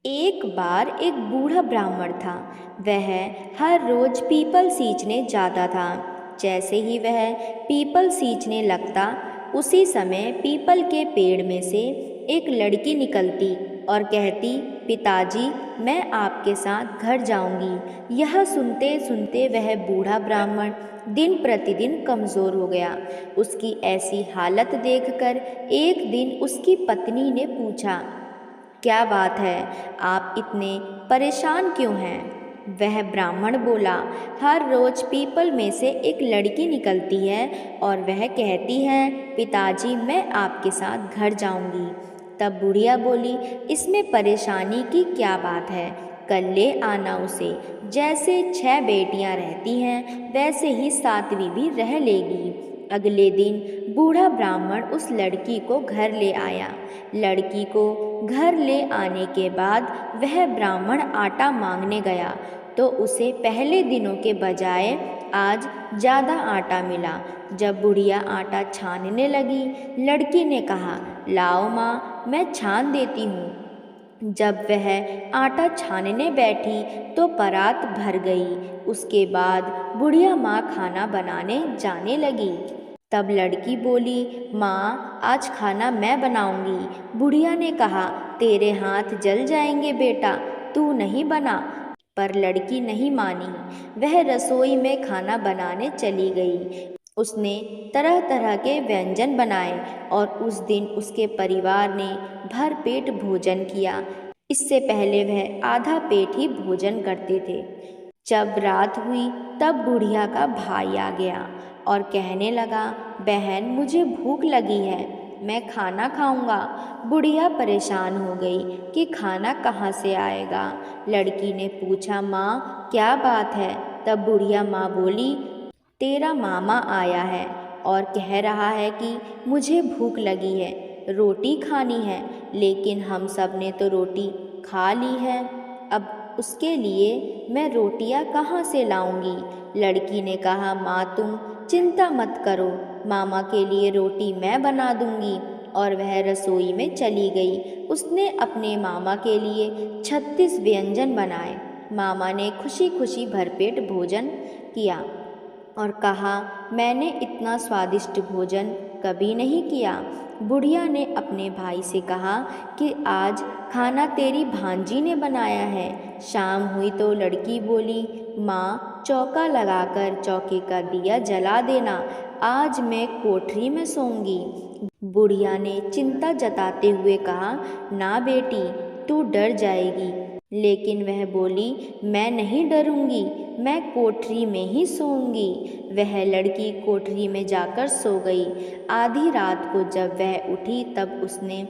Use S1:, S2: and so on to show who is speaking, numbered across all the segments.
S1: एक बार एक बूढ़ा ब्राह्मण था। वह हर रोज पीपल सींचने जाता था। जैसे ही वह पीपल सींचने लगता, उसी समय पीपल के पेड़ में से एक लड़की निकलती और कहती, पिताजी, मैं आपके साथ घर जाऊंगी। यह सुनते सुनते वह बूढ़ा ब्राह्मण दिन प्रतिदिन कमज़ोर हो गया। उसकी ऐसी हालत देखकर एक दिन उसकी पत्नी ने पूछा, क्या बात है, आप इतने परेशान क्यों हैं? वह ब्राह्मण बोला, हर रोज पीपल में से एक लड़की निकलती है और वह कहती है, पिताजी, मैं आपके साथ घर जाऊंगी। तब बुढ़िया बोली, इसमें परेशानी की क्या बात है? कल ले आना उसे। जैसे 6 बेटियां रहती हैं, वैसे ही 7वीं भी रह लेगी। अगले दिन बूढ़ा ब्राह्मण उस लड़की को घर ले आया। लड़की को घर ले आने के बाद वह ब्राह्मण आटा मांगने गया तो उसे पहले दिनों के बजाय आज ज़्यादा आटा मिला। जब बुढ़िया आटा छानने लगी, लड़की ने कहा, लाओ माँ, मैं छान देती हूँ। जब वह आटा छानने बैठी तो परात भर गई। उसके बाद बुढ़िया माँ खाना बनाने जाने लगी। तब लड़की बोली, माँ, आज खाना मैं बनाऊंगी। बुढ़िया ने कहा, तेरे हाथ जल जाएंगे बेटा, तू नहीं बना। पर लड़की नहीं मानी। वह रसोई में खाना बनाने चली गई। उसने तरह तरह के व्यंजन बनाए और उस दिन उसके परिवार ने भरपेट भोजन किया। इससे पहले वह आधा पेट ही भोजन करते थे। जब रात हुई तब बुढ़िया का भाई आ गया और कहने लगा, बहन, मुझे भूख लगी है, मैं खाना खाऊंगा। बुढ़िया परेशान हो गई कि खाना कहाँ से आएगा। लड़की ने पूछा, माँ, क्या बात है? तब बुढ़िया माँ बोली, तेरा मामा आया है और कह रहा है कि मुझे भूख लगी है, रोटी खानी है। लेकिन हम सब ने तो रोटी खा ली है, अब उसके लिए मैं रोटियां कहाँ से लाऊंगी? लड़की ने कहा, माँ, तुम चिंता मत करो, मामा के लिए रोटी मैं बना दूंगी। और वह रसोई में चली गई। उसने अपने मामा के लिए 36 व्यंजन बनाए। मामा ने खुशी खुशी भरपेट भोजन किया और कहा, मैंने इतना स्वादिष्ट भोजन कभी नहीं किया। बुढ़िया ने अपने भाई से कहा कि आज खाना तेरी भांजी ने बनाया है। शाम हुई तो लड़की बोली, माँ, चौका लगाकर चौके का दिया जला देना, आज मैं कोठरी में सोऊंगी। बुढ़िया ने चिंता जताते हुए कहा, ना बेटी, तू डर जाएगी। लेकिन वह बोली, मैं नहीं डरूंगी, मैं कोठरी में ही सोऊंगी। वह लड़की कोठरी में जाकर सो गई। आधी रात को जब वह उठी तब उसने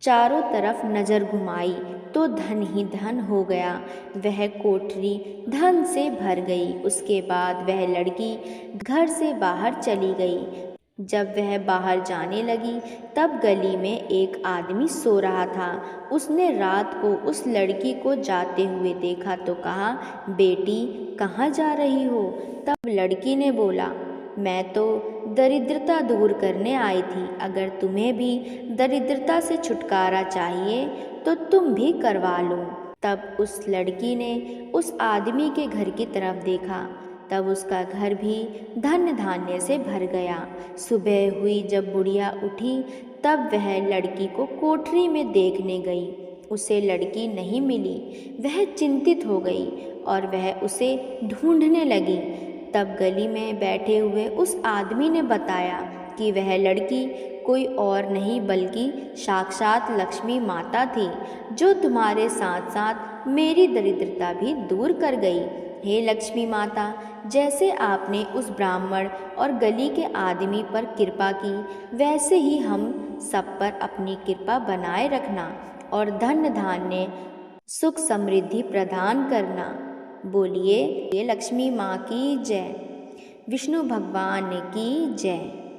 S1: चारों तरफ नज़र घुमाई तो धन ही धन हो गया। वह कोठरी धन से भर गई। उसके बाद वह लड़की घर से बाहर चली गई। जब वह बाहर जाने लगी तब गली में एक आदमी सो रहा था। उसने रात को उस लड़की को जाते हुए देखा तो कहा, बेटी, कहाँ जा रही हो? तब लड़की ने बोला, मैं तो दरिद्रता दूर करने आई थी। अगर तुम्हें भी दरिद्रता से छुटकारा चाहिए तो तुम भी करवा लो। तब उस लड़की ने उस आदमी के घर की तरफ देखा। तब उसका घर भी धन धान्य से भर गया। सुबह हुई जब बुढ़िया उठी तब वह लड़की को कोठरी में देखने गई। उसे लड़की नहीं मिली। वह चिंतित हो गई और वह उसे ढूंढने लगी। तब गली में बैठे हुए उस आदमी ने बताया कि वह लड़की कोई और नहीं बल्कि साक्षात लक्ष्मी माता थी, जो तुम्हारे साथ साथ मेरी दरिद्रता भी दूर कर गई। हे लक्ष्मी माता, जैसे आपने उस ब्राह्मण और गली के आदमी पर कृपा की, वैसे ही हम सब पर अपनी कृपा बनाए रखना और धन धान्य सुख समृद्धि प्रदान करना। बोलिए, ये लक्ष्मी माँ की जय, विष्णु भगवान की जय।